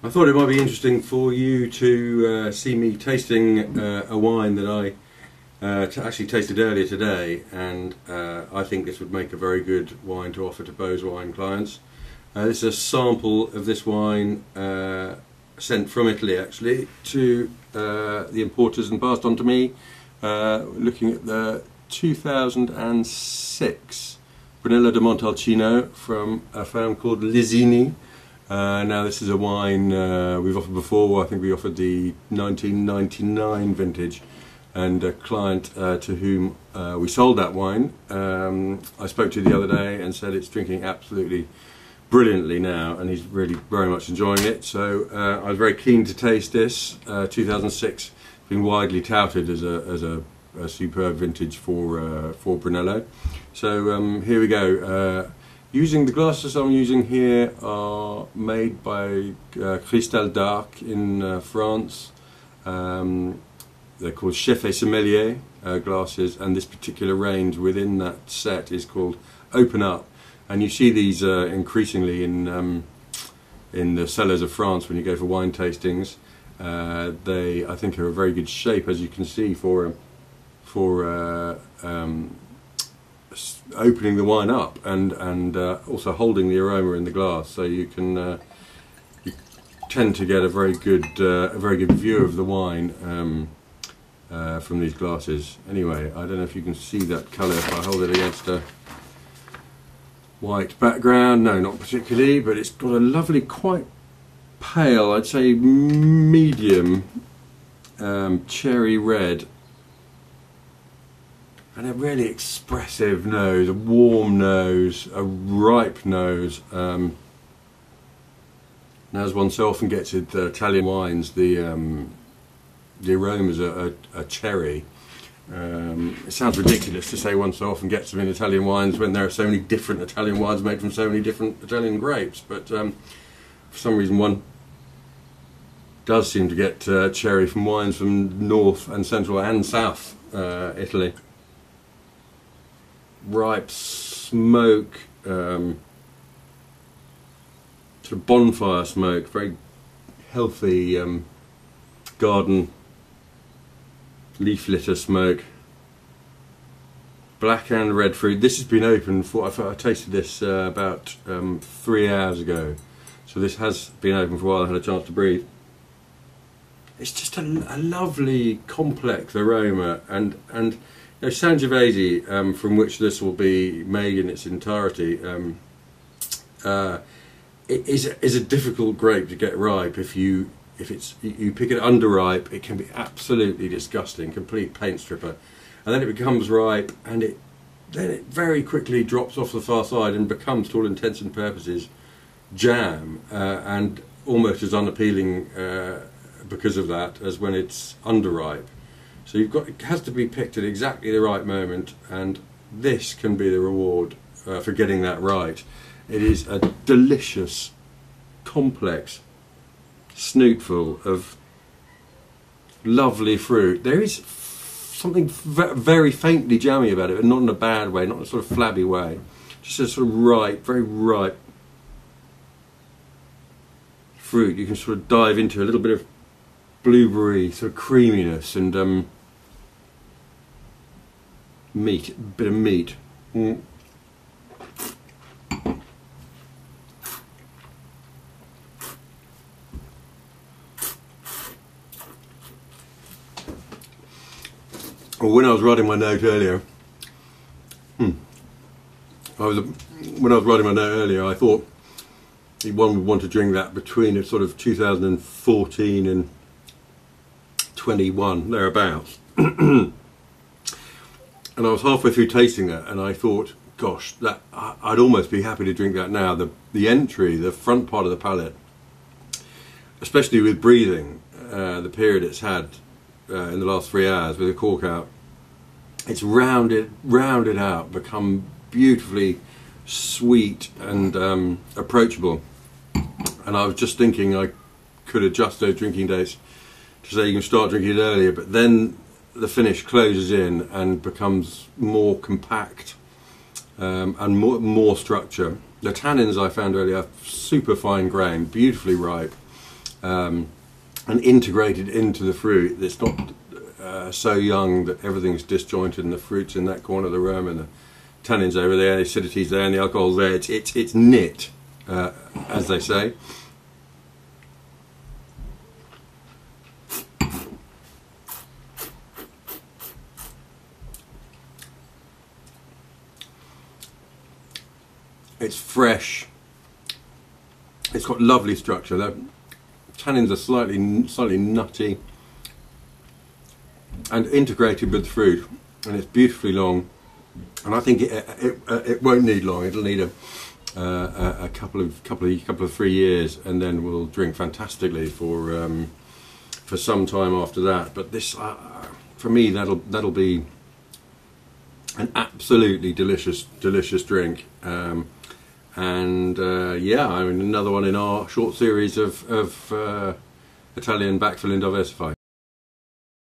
I thought it might be interesting for you to see me tasting a wine that I actually tasted earlier today, and I think this would make a very good wine to offer to Bose wine clients. This is a sample of this wine sent from Italy actually to the importers and passed on to me, looking at the 2006 Brunello di Montalcino from a firm called Lizini. Now this is a wine we've offered before. I think we offered the 1999 vintage, and a client to whom we sold that wine I spoke to the other day and said it's drinking absolutely brilliantly now, and he's really very much enjoying it. So I was very keen to taste this. 2006 been widely touted as a superb vintage for Brunello. So here we go. Using the glasses I'm using here are made by Cristal d'Arc in France. They're called Chef et Sommelier glasses, and this particular range within that set is called Open Up. And you see these increasingly in the cellars of France when you go for wine tastings. They, I think, are a very good shape, as you can see, for opening the wine up and also holding the aroma in the glass, so you can you tend to get a very good view of the wine from these glasses. Anyway, I don't know if you can see that colour if I hold it against a white background. No, not particularly, but it's got a lovely, quite pale, I'd say medium cherry red, and a really expressive nose, a warm nose, a ripe nose. Now, as one so often gets with Italian wines, the aromas are cherry. It sounds ridiculous to say one so often gets them in Italian wines when there are so many different Italian wines made from so many different Italian grapes, but for some reason one does seem to get cherry from wines from North and Central and South Italy. Ripe smoke, sort of bonfire smoke, very healthy garden leaf litter smoke. Black and red fruit. This has been open for, I tasted this about 3 hours ago, so this has been open for a while. I had a chance to breathe. It's just a lovely complex aroma, and you know, Sangiovese, from which this will be made in its entirety, it is a difficult grape to get ripe. If you pick it underripe, it can be absolutely disgusting, complete paint stripper, and then it becomes ripe, and then it very quickly drops off the far side and becomes, to all intents and purposes, jam, and almost as unappealing because of that as when it's underripe. So it has to be picked at exactly the right moment, and this can be the reward for getting that right. It is a delicious, complex snootful of lovely fruit. There is something very faintly jammy about it, but not in a bad way, not in a sort of flabby way. Just a sort of ripe, very ripe fruit. You can sort of dive into a little bit of blueberry sort of creaminess and meat, a bit of meat. Well, when I was writing my note earlier, I thought one would want to drink that between a sort of 2014 and 21, thereabouts. And I was halfway through tasting that, and I thought, gosh, that I'd almost be happy to drink that now. The entry, the front part of the palate, especially with breathing, the period it's had in the last 3 hours with a cork out, it's rounded out, become beautifully sweet and approachable. And I was just thinking I could adjust those drinking dates to say you can start drinking it earlier, but then the finish closes in and becomes more compact and more structure. The tannins I found earlier are super fine grained, beautifully ripe, and integrated into the fruit. It's not so young that everything's disjointed and the fruit's in that corner of the room and the tannins over there, the acidity's there and the alcohol's there. It's knit, as they say. It's fresh. It's got lovely structure. The tannins are slightly nutty and integrated with the fruit, and it's beautifully long. And I think it won't need long. It'll need a couple of 3 years, and then we'll drink fantastically for some time after that. But this, for me, that'll be an absolutely delicious drink. Yeah, I mean, another one in our short series of Italian backfill and diversify.